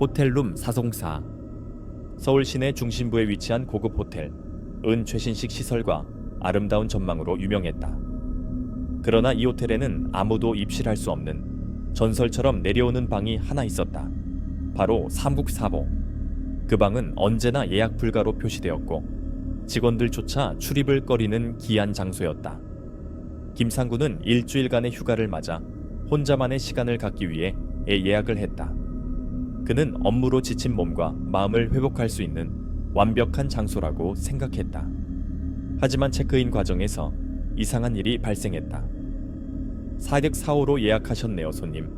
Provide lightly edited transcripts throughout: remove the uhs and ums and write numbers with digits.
호텔룸 404. 서울 시내 중심부에 위치한 고급 호텔, 최신식 시설과 아름다운 전망으로 유명했다. 그러나 이 호텔에는 아무도 입실할 수 없는 전설처럼 내려오는 방이 하나 있었다. 바로 삼국사보. 그 방은 언제나 예약 불가로 표시되었고 직원들조차 출입을 꺼리는 기한 장소였다. 김상구는 일주일간의 휴가를 맞아 혼자만의 시간을 갖기 위해 예약을 했다. 그는 업무로 지친 몸과 마음을 회복할 수 있는 완벽한 장소라고 생각했다. 하지만 체크인 과정에서 이상한 일이 발생했다. 404호로 예약하셨네요, 손님.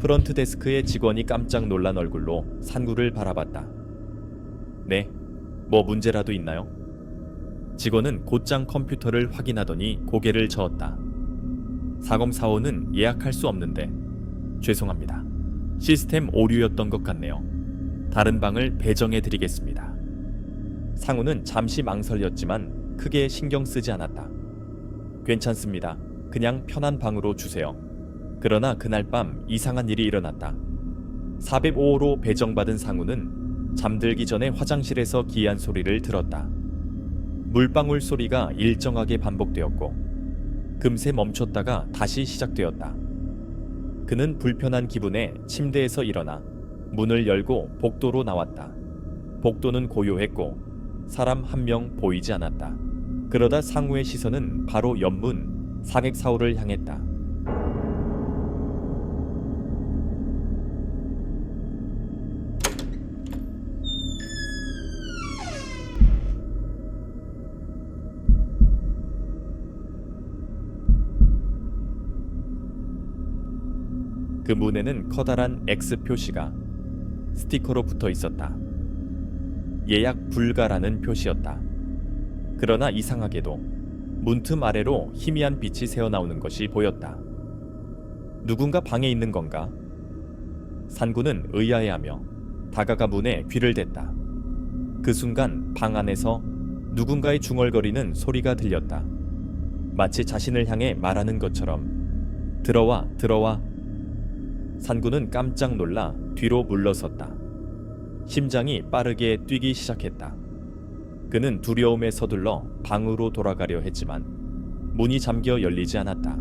프런트 데스크의 직원이 깜짝 놀란 얼굴로 산구를 바라봤다. 네, 뭐 문제라도 있나요? 직원은 곧장 컴퓨터를 확인하더니 고개를 저었다. 4045는 예약할 수 없는데 죄송합니다. 시스템 오류였던 것 같네요. 다른 방을 배정해 드리겠습니다. 상우는 잠시 망설였지만 크게 신경 쓰지 않았다. 괜찮습니다. 그냥 편한 방으로 주세요. 그러나 그날 밤 이상한 일이 일어났다. 405호로 배정받은 상우는 잠들기 전에 화장실에서 기이한 소리를 들었다. 물방울 소리가 일정하게 반복되었고 금세 멈췄다가 다시 시작되었다. 그는 불편한 기분에 침대에서 일어나 문을 열고 복도로 나왔다. 복도는 고요했고 사람 한 명 보이지 않았다. 그러다 상우의 시선은 바로 옆문 404호를 향했다. 그 문에는 커다란 X 표시가 스티커로 붙어 있었다. 예약 불가라는 표시였다. 그러나 이상하게도 문틈 아래로 희미한 빛이 새어나오는 것이 보였다. 누군가 방에 있는 건가? 산구는 의아해하며 다가가 문에 귀를 댔다. 그 순간 방 안에서 누군가의 중얼거리는 소리가 들렸다. 마치 자신을 향해 말하는 것처럼 들어와, 들어와. 산구는 깜짝 놀라 뒤로 물러섰다. 심장이 빠르게 뛰기 시작했다. 그는 두려움에 서둘러 방으로 돌아가려 했지만 문이 잠겨 열리지 않았다.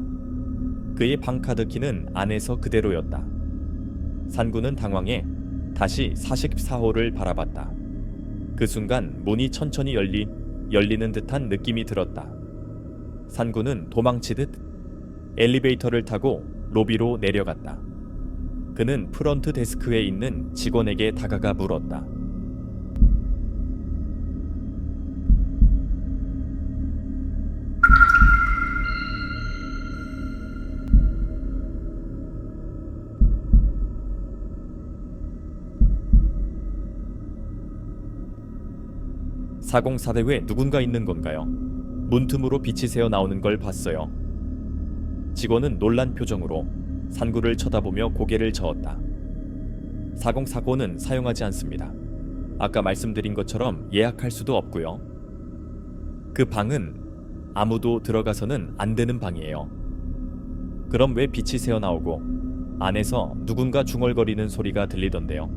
그의 방카드 키는 안에서 그대로였다. 산구는 당황해 다시 44호를 바라봤다. 그 순간 문이 천천히 열리는 듯한 느낌이 들었다. 산구는 도망치듯 엘리베이터를 타고 로비로 내려갔다. 그는 프런트 데스크에 있는 직원에게 다가가 물었다. (404대) 누군가 있는 건가요? 문틈으로 빛이 새어 나오는 걸 봤어요. 직원은 놀란 표정으로 산구를 쳐다보며 고개를 저었다. 4049는 사용하지 않습니다. 아까 말씀드린 것처럼 예약할 수도 없고요. 그 방은 아무도 들어가서는 안 되는 방이에요. 그럼 왜 빛이 새어나오고 안에서 누군가 중얼거리는 소리가 들리던데요.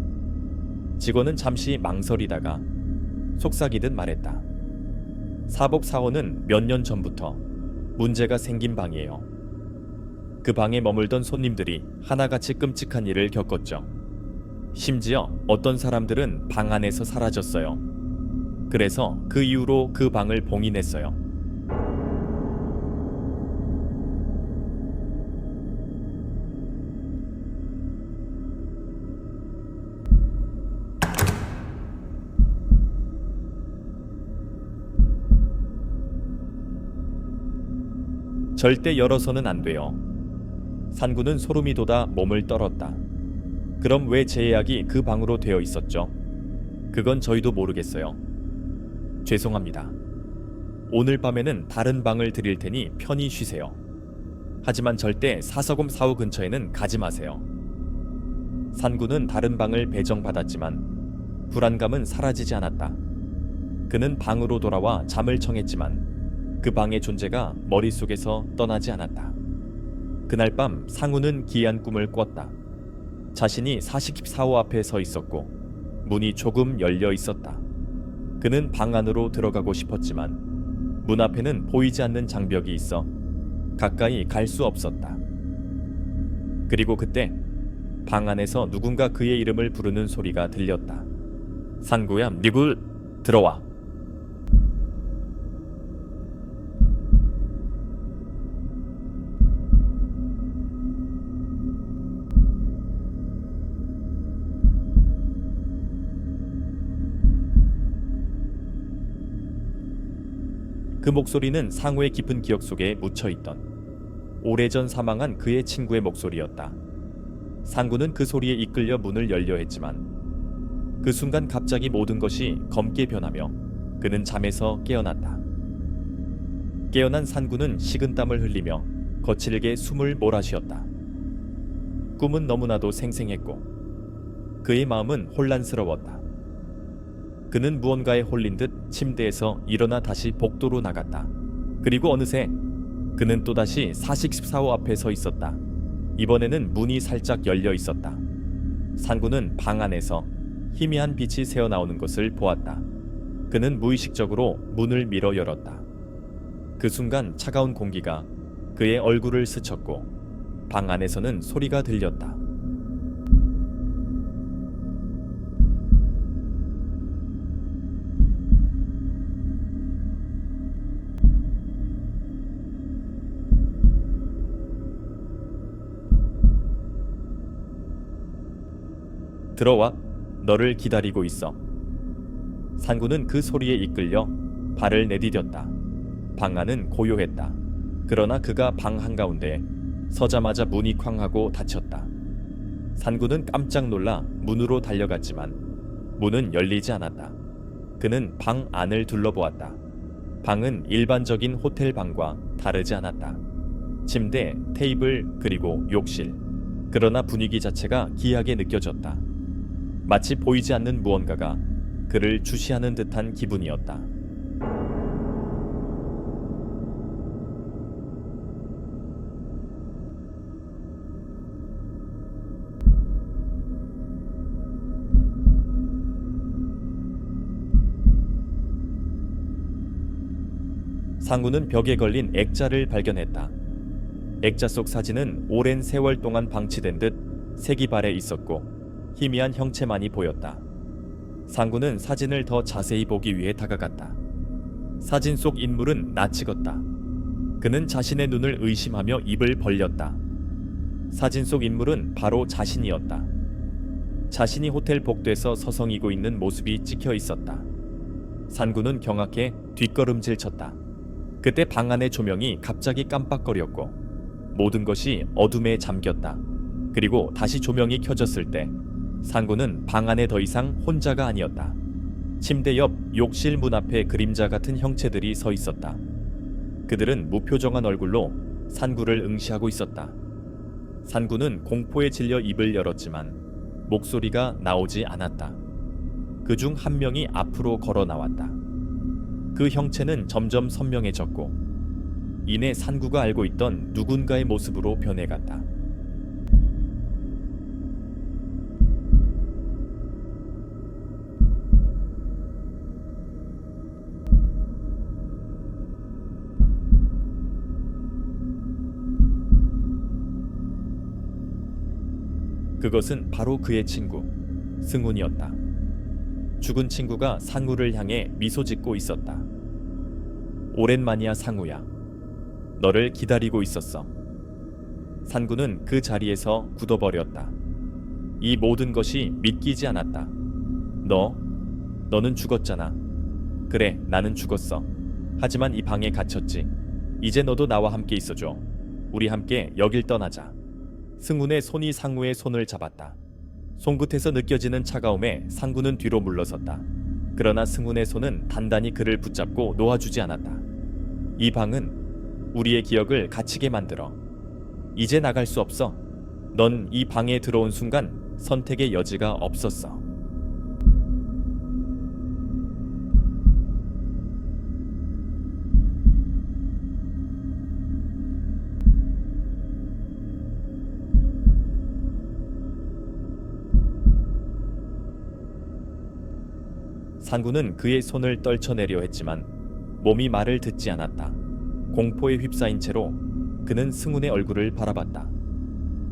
직원은 잠시 망설이다가 속삭이듯 말했다. 사복사호는 몇 년 전부터 문제가 생긴 방이에요. 그 방에 머물던 손님들이 하나같이 끔찍한 일을 겪었죠. 심지어 어떤 사람들은 방 안에서 사라졌어요. 그래서 그 이후로 그 방을 봉인했어요. 절대 열어서는 안 돼요. 산구는 소름이 돋아 몸을 떨었다. 그럼 왜 제 예약이 그 방으로 되어 있었죠? 그건 저희도 모르겠어요. 죄송합니다. 오늘 밤에는 다른 방을 드릴 테니 편히 쉬세요. 하지만 절대 사서곰 사후 근처에는 가지 마세요. 산구는 다른 방을 배정받았지만 불안감은 사라지지 않았다. 그는 방으로 돌아와 잠을 청했지만 그 방의 존재가 머릿속에서 떠나지 않았다. 그날 밤 상우는 기이한 꿈을 꿨다. 자신이 44호 앞에 서 있었고 문이 조금 열려 있었다. 그는 방 안으로 들어가고 싶었지만 문 앞에는 보이지 않는 장벽이 있어 가까이 갈 수 없었다. 그리고 그때 방 안에서 누군가 그의 이름을 부르는 소리가 들렸다. 상구야, 니굴 들어와. 그 목소리는 상우의 깊은 기억 속에 묻혀있던 오래전 사망한 그의 친구의 목소리였다. 상구는 그 소리에 이끌려 문을 열려 했지만 그 순간 갑자기 모든 것이 검게 변하며 그는 잠에서 깨어났다. 깨어난 상구는 식은땀을 흘리며 거칠게 숨을 몰아쉬었다. 꿈은 너무나도 생생했고 그의 마음은 혼란스러웠다. 그는 무언가에 홀린 듯 침대에서 일어나 다시 복도로 나갔다. 그리고 어느새 그는 또다시 44호 앞에 서 있었다. 이번에는 문이 살짝 열려 있었다. 상구는 방 안에서 희미한 빛이 새어나오는 것을 보았다. 그는 무의식적으로 문을 밀어 열었다. 그 순간 차가운 공기가 그의 얼굴을 스쳤고 방 안에서는 소리가 들렸다. 들어와, 너를 기다리고 있어. 상구는 그 소리에 이끌려 발을 내디뎠다. 방 안은 고요했다. 그러나 그가 방 한가운데 서자마자 문이 쾅 하고 닫혔다. 상구는 깜짝 놀라 문으로 달려갔지만 문은 열리지 않았다. 그는 방 안을 둘러보았다. 방은 일반적인 호텔 방과 다르지 않았다. 침대, 테이블, 그리고 욕실. 그러나 분위기 자체가 기이하게 느껴졌다. 마치 보이지 않는 무언가가 그를 주시하는 듯한 기분이었다. 상구는 벽에 걸린 액자를 발견했다. 액자 속 사진은 오랜 세월 동안 방치된 듯 색이 발해 있었고 희미한 형체만이 보였다. 상구는 사진을 더 자세히 보기 위해 다가갔다. 사진 속 인물은 낯익었다. 그는 자신의 눈을 의심하며 입을 벌렸다. 사진 속 인물은 바로 자신이었다. 자신이 호텔 복도에서 서성이고 있는 모습이 찍혀 있었다. 상구는 경악해 뒷걸음질 쳤다. 그때 방 안의 조명이 갑자기 깜빡거렸고 모든 것이 어둠에 잠겼다. 그리고 다시 조명이 켜졌을 때 상구는 방 안에 더 이상 혼자가 아니었다. 침대 옆 욕실 문 앞에 그림자 같은 형체들이 서 있었다. 그들은 무표정한 얼굴로 상구를 응시하고 있었다. 상구는 공포에 질려 입을 열었지만 목소리가 나오지 않았다. 그중 한 명이 앞으로 걸어 나왔다. 그 형체는 점점 선명해졌고 이내 상구가 알고 있던 누군가의 모습으로 변해갔다. 그것은 바로 그의 친구, 승훈이었다. 죽은 친구가 상우를 향해 미소 짓고 있었다. 오랜만이야 상우야. 너를 기다리고 있었어. 상구는 그 자리에서 굳어버렸다. 이 모든 것이 믿기지 않았다. 너는 죽었잖아. 그래, 나는 죽었어. 하지만 이 방에 갇혔지. 이제 너도 나와 함께 있어줘. 우리 함께 여길 떠나자. 승훈의 손이 상우의 손을 잡았다. 손끝에서 느껴지는 차가움에 상구는 뒤로 물러섰다. 그러나 승훈의 손은 단단히 그를 붙잡고 놓아주지 않았다. 이 방은 우리의 기억을 갇히게 만들어. 이제 나갈 수 없어. 넌 이 방에 들어온 순간 선택의 여지가 없었어. 상구는 그의 손을 떨쳐내려 했지만 몸이 말을 듣지 않았다. 공포에 휩싸인 채로 그는 승훈의 얼굴을 바라봤다.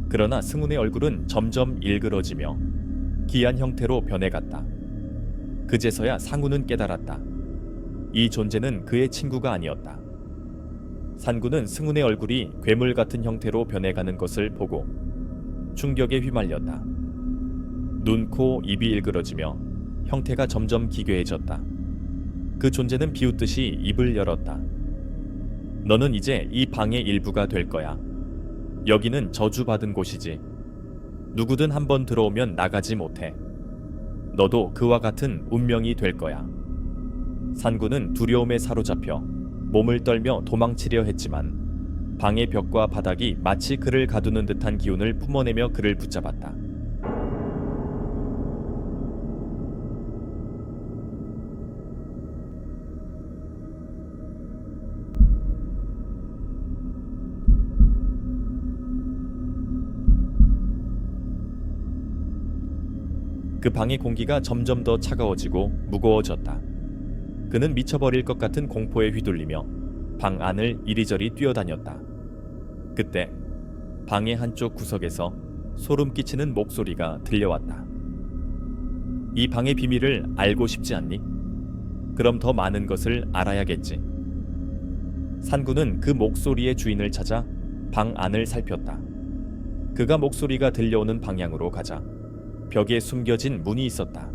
그러나 승훈의 얼굴은 점점 일그러지며 기이한 형태로 변해갔다. 그제서야 상구는 깨달았다. 이 존재는 그의 친구가 아니었다. 상구는 승훈의 얼굴이 괴물 같은 형태로 변해가는 것을 보고 충격에 휘말렸다. 눈, 코, 입이 일그러지며 형태가 점점 기괴해졌다. 그 존재는 비웃듯이 입을 열었다. 너는 이제 이 방의 일부가 될 거야. 여기는 저주받은 곳이지. 누구든 한번 들어오면 나가지 못해. 너도 그와 같은 운명이 될 거야. 산구는 두려움에 사로잡혀 몸을 떨며 도망치려 했지만 방의 벽과 바닥이 마치 그를 가두는 듯한 기운을 뿜어내며 그를 붙잡았다. 그 방의 공기가 점점 더 차가워지고 무거워졌다. 그는 미쳐버릴 것 같은 공포에 휘둘리며 방 안을 이리저리 뛰어다녔다. 그때 방의 한쪽 구석에서 소름 끼치는 목소리가 들려왔다. 이 방의 비밀을 알고 싶지 않니? 그럼 더 많은 것을 알아야겠지. 산구는 그 목소리의 주인을 찾아 방 안을 살폈다. 그가 목소리가 들려오는 방향으로 가자 벽에 숨겨진 문이 있었다.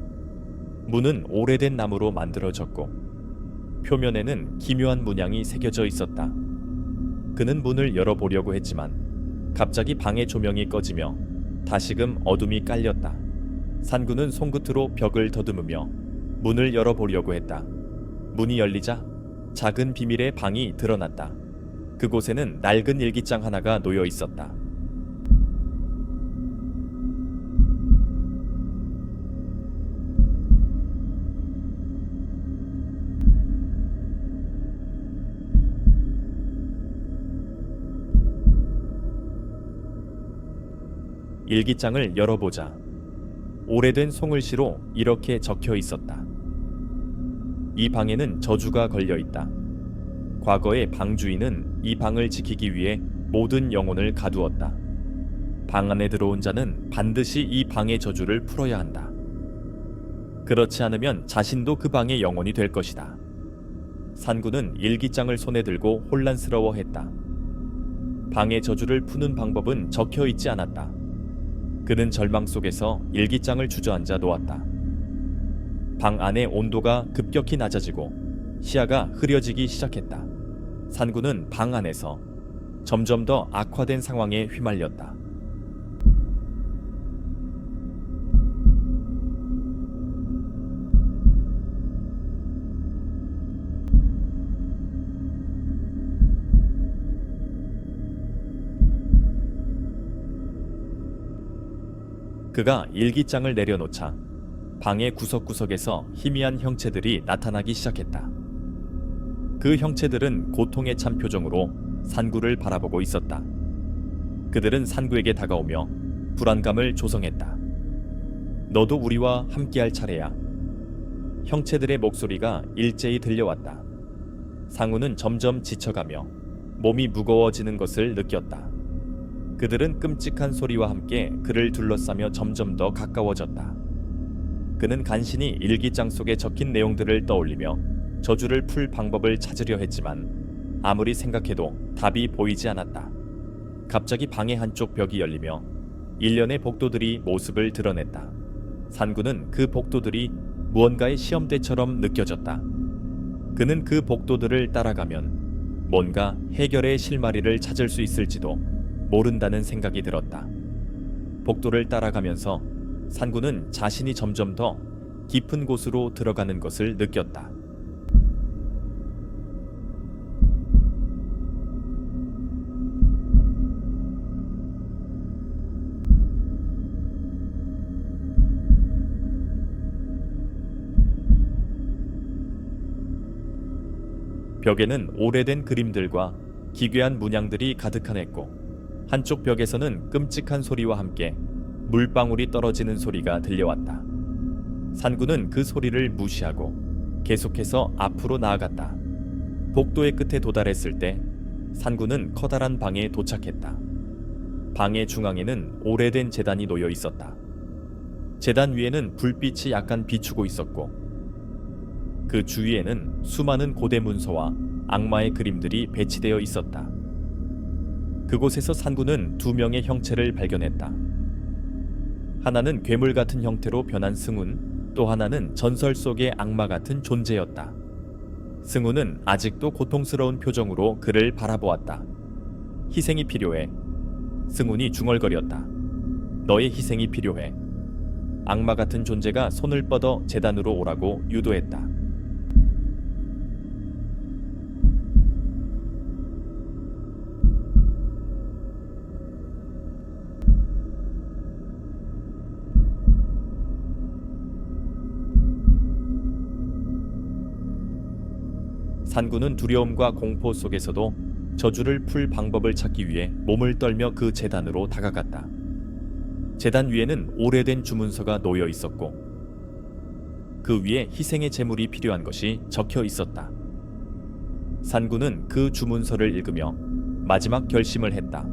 문은 오래된 나무로 만들어졌고 표면에는 기묘한 문양이 새겨져 있었다. 그는 문을 열어보려고 했지만 갑자기 방의 조명이 꺼지며 다시금 어둠이 깔렸다. 산구는 손끝으로 벽을 더듬으며 문을 열어보려고 했다. 문이 열리자 작은 비밀의 방이 드러났다. 그곳에는 낡은 일기장 하나가 놓여 있었다. 일기장을 열어보자 오래된 송글씨로 이렇게 적혀 있었다. 이 방에는 저주가 걸려 있다. 과거의 방 주인은 이 방을 지키기 위해 모든 영혼을 가두었다. 방 안에 들어온 자는 반드시 이 방의 저주를 풀어야 한다. 그렇지 않으면 자신도 그 방의 영혼이 될 것이다. 산구는 일기장을 손에 들고 혼란스러워했다. 방의 저주를 푸는 방법은 적혀 있지 않았다. 그는 절망 속에서 일기장을 주저앉아 놓았다. 방 안의 온도가 급격히 낮아지고 시야가 흐려지기 시작했다. 산구는 방 안에서 점점 더 악화된 상황에 휘말렸다. 그가 일기장을 내려놓자 방의 구석구석에서 희미한 형체들이 나타나기 시작했다. 그 형체들은 고통에 찬 표정으로 산구를 바라보고 있었다. 그들은 산구에게 다가오며 불안감을 조성했다. 너도 우리와 함께할 차례야. 형체들의 목소리가 일제히 들려왔다. 상우는 점점 지쳐가며 몸이 무거워지는 것을 느꼈다. 그들은 끔찍한 소리와 함께 그를 둘러싸며 점점 더 가까워졌다. 그는 간신히 일기장 속에 적힌 내용들을 떠올리며 저주를 풀 방법을 찾으려 했지만 아무리 생각해도 답이 보이지 않았다. 갑자기 방의 한쪽 벽이 열리며 일련의 복도들이 모습을 드러냈다. 산구는 그 복도들이 무언가의 시험대처럼 느껴졌다. 그는 그 복도들을 따라가면 뭔가 해결의 실마리를 찾을 수 있을지도 모른다는 생각이 들었다. 복도를 따라가면서 산구는 자신이 점점 더 깊은 곳으로 들어가는 것을 느꼈다. 벽에는 오래된 그림들과 기괴한 문양들이 가득하냈고 한쪽 벽에서는 끔찍한 소리와 함께 물방울이 떨어지는 소리가 들려왔다. 산구는 그 소리를 무시하고 계속해서 앞으로 나아갔다. 복도의 끝에 도달했을 때 산구는 커다란 방에 도착했다. 방의 중앙에는 오래된 제단이 놓여 있었다. 제단 위에는 불빛이 약간 비추고 있었고 그 주위에는 수많은 고대 문서와 악마의 그림들이 배치되어 있었다. 그곳에서 산구는 두 명의 형체를 발견했다. 하나는 괴물 같은 형태로 변한 승훈, 또 하나는 전설 속의 악마 같은 존재였다. 승훈은 아직도 고통스러운 표정으로 그를 바라보았다. 희생이 필요해. 승훈이 중얼거렸다. 너의 희생이 필요해. 악마 같은 존재가 손을 뻗어 제단으로 오라고 유도했다. 산구는 두려움과 공포 속에서도 저주를 풀 방법을 찾기 위해 몸을 떨며 그 제단으로 다가갔다. 제단 위에는 오래된 주문서가 놓여 있었고 그 위에 희생의 제물이 필요한 것이 적혀 있었다. 산구는 그 주문서를 읽으며 마지막 결심을 했다.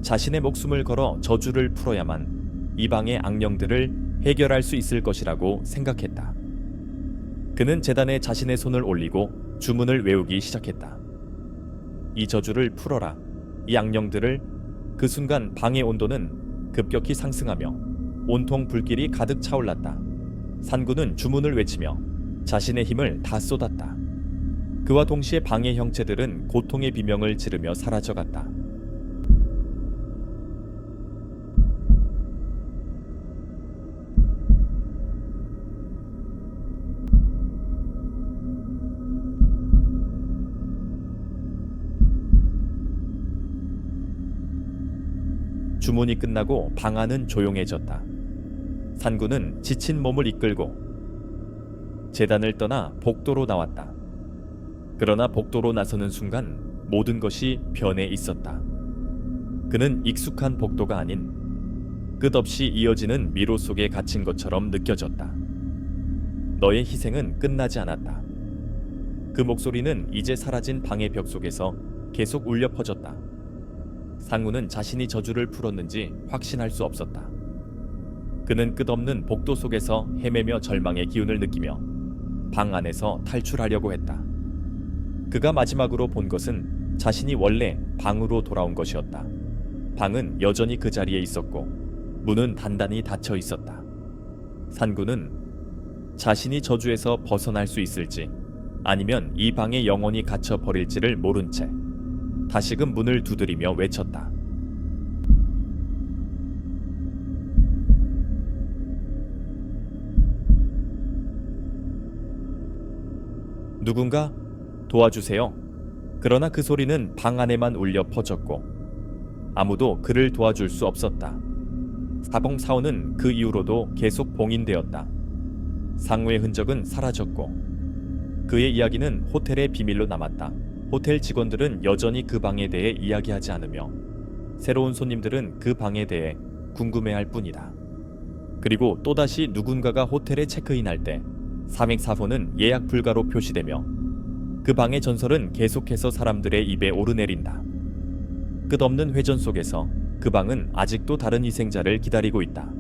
자신의 목숨을 걸어 저주를 풀어야만 이 방의 악령들을 해결할 수 있을 것이라고 생각했다. 그는 제단에 자신의 손을 올리고 주문을 외우기 시작했다. 이 저주를 풀어라. 이 악령들을. 그 순간 방의 온도는 급격히 상승하며 온통 불길이 가득 차올랐다. 산구는 주문을 외치며 자신의 힘을 다 쏟았다. 그와 동시에 방의 형체들은 고통의 비명을 지르며 사라져갔다. 주문이 끝나고 방 안은 조용해졌다. 산구는 지친 몸을 이끌고 제단을 떠나 복도로 나왔다. 그러나 복도로 나서는 순간 모든 것이 변해 있었다. 그는 익숙한 복도가 아닌 끝없이 이어지는 미로 속에 갇힌 것처럼 느껴졌다. 너의 희생은 끝나지 않았다. 그 목소리는 이제 사라진 방의 벽 속에서 계속 울려 퍼졌다. 상우는 자신이 저주를 풀었는지 확신할 수 없었다. 그는 끝없는 복도 속에서 헤매며 절망의 기운을 느끼며 방 안에서 탈출하려고 했다. 그가 마지막으로 본 것은 자신이 원래 방으로 돌아온 것이었다. 방은 여전히 그 자리에 있었고 문은 단단히 닫혀 있었다. 산구는 자신이 저주에서 벗어날 수 있을지 아니면 이 방에 영원히 갇혀 버릴지를 모른 채 다시금 문을 두드리며 외쳤다. 누군가 도와주세요. 그러나 그 소리는 방 안에만 울려 퍼졌고 아무도 그를 도와줄 수 없었다. 사봉사원은 그 이후로도 계속 봉인되었다. 상우의 흔적은 사라졌고 그의 이야기는 호텔의 비밀로 남았다. 호텔 직원들은 여전히 그 방에 대해 이야기하지 않으며 새로운 손님들은 그 방에 대해 궁금해할 뿐이다. 그리고 또다시 누군가가 호텔에 체크인할 때 삼행사호는 예약 불가로 표시되며 그 방의 전설은 계속해서 사람들의 입에 오르내린다. 끝없는 회전 속에서 그 방은 아직도 다른 희생자를 기다리고 있다.